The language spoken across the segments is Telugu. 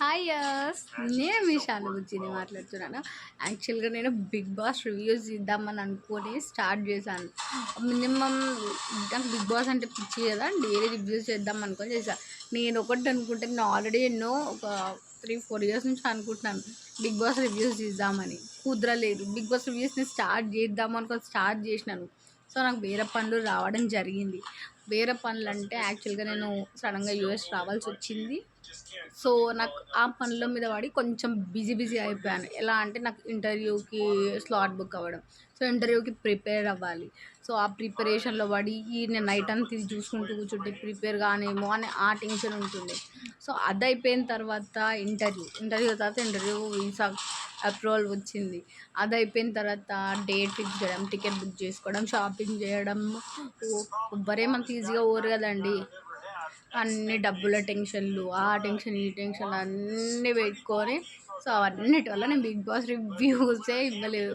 హాయ్ యస్ నేను మీ షాను బుజ్జిని మాట్లాడుతున్నాను. యాక్చువల్గా నేను బిగ్ బాస్ రివ్యూస్ ఇద్దామని అనుకొని స్టార్ట్ చేశాను. మినిమం నాకు బిగ్ బాస్ అంటే పిచ్చి కదా, డైలీ రివ్యూస్ చేద్దాం అనుకొని చేశాను. నేను ఒకటి అనుకుంటే నేను ఆల్రెడీ ఒక 3-4 ఇయర్స్ నుంచి అనుకుంటున్నాను బిగ్ బాస్ రివ్యూస్ ఇద్దామని. కుదరలేదు. బిగ్ బాస్ రివ్యూస్ని స్టార్ట్ చేద్దాం అనుకొని స్టార్ట్ చేసినాను. సో నాకు వేరే పనులు రావడం జరిగింది. వేరే పనులు అంటే యాక్చువల్గా నేను సడన్గా యూఎస్ రావాల్సి వచ్చింది. సో నాకు ఆ పనుల మీద పడి కొంచెం బిజీ అయిపోయాను. ఎలా అంటే నాకు ఇంటర్వ్యూకి స్లాట్ బుక్ అవ్వడం, సో ఇంటర్వ్యూకి ప్రిపేర్ అవ్వాలి. సో ఆ ప్రిపరేషన్లో పడి నేను నైట్ అంతా ఇది చూసుకుంటూ కూర్చుంటే ప్రిపేర్ కానేమో అని ఆ టెన్షన్ ఉంటుండే. సో అది అయిపోయిన తర్వాత ఇంటర్వ్యూ వీసా అప్రూవల్ వచ్చింది. అది అయిపోయిన తర్వాత డేట్ ఫిక్స్ చేయడం, టికెట్ బుక్ చేసుకోవడం, షాపింగ్ చేయడం. ఎవ్వరేమంత ఈజీగా పోరు కదండి. అన్ని డబ్బుల టెన్షన్లు, ఆ టెన్షన్ ఈ టెన్షన్ అన్నీ పెట్టుకొని, సో అవన్నిటి వల్ల నేను బిగ్ బాస్ రివ్యూసే ఇవ్వలేదు.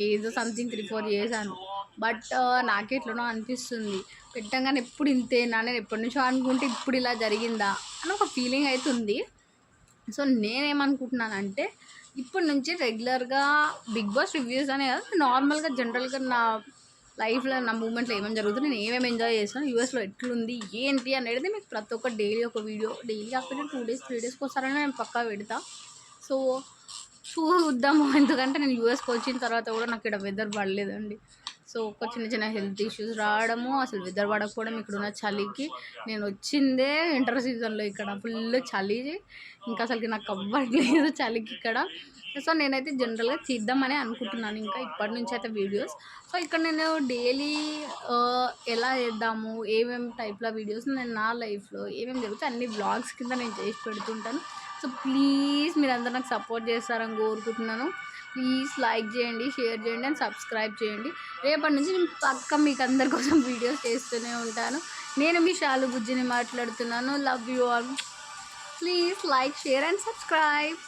ఏదో సంథింగ్ 3-4 చేశాను. బట్ నాకే ఎట్లనో అనిపిస్తుంది, పెట్టంగానే ఎప్పుడు ఇంతేనా, నేను ఎప్పటి నుంచో అనుకుంటే ఇప్పుడు ఇలా జరిగిందా అని ఒక ఫీలింగ్ అవుతుంది. సో నేనేమనుకుంటున్నానంటే ఇప్పటి నుంచి రెగ్యులర్గా బిగ్ బాస్ రివ్యూస్ అనే కాదు, నార్మల్గా జనరల్గా నా లైఫ్లో నా మూమెంట్లో ఏమేమి జరుగుతుంది, నేను ఏమేమి ఎంజాయ్ చేస్తాను, యూఎస్లో ఎట్లుంది ఏంటి అనేది మీకు ప్రతి ఒక్క డైలీ ఒక వీడియో, డైలీ కాకపోతే 2 డేస్ 3 డేస్కి ఒకసారైనా నేను పక్కా పెడతా. సో చూద్దాము. ఎందుకంటే నేను యూఎస్కి వచ్చిన తర్వాత కూడా నాకు ఇక్కడ వెదర్ పడలేదండి. సో ఒక చిన్న హెల్త్ ఇష్యూస్ రావడము, అసలు వెదర్ పడకపోవడం, ఇక్కడ ఉన్న చలికి. నేను వచ్చిందే వింటర్ సీజన్లో, ఇక్కడ ఫుల్ చలి, ఇంకా అసలుకి నాకు అవ్వట్లేదు చలికి ఇక్కడ. సో నేనైతే జనరల్గా చేద్దామని అనుకుంటున్నాను ఇంకా ఇప్పటి నుంచి అయితే వీడియోస్. సో ఇక్కడ నేను డైలీ ఎలా చేద్దాము, ఏమేమి టైప్లో వీడియోస్ నేను నా లైఫ్లో ఏమేమి జరుగుతాయి అన్ని వ్లాగ్స్ కింద నేను చేసి పెడుతుంటాను. సో ప్లీజ్ మీరందరూ నాకు సపోర్ట్ చేస్తారని కోరుకుంటున్నాను. ప్లీజ్ లైక్ చేయండి, షేర్ చేయండి అండ్ సబ్స్క్రైబ్ చేయండి. రేపటి నుంచి నేను పక్కా మీకు అందరి కోసం వీడియోస్ చేస్తూనే ఉంటాను. నేను మీ షాలు బుజ్జిని మాట్లాడుతున్నాను. Love you all. Please like, share and subscribe.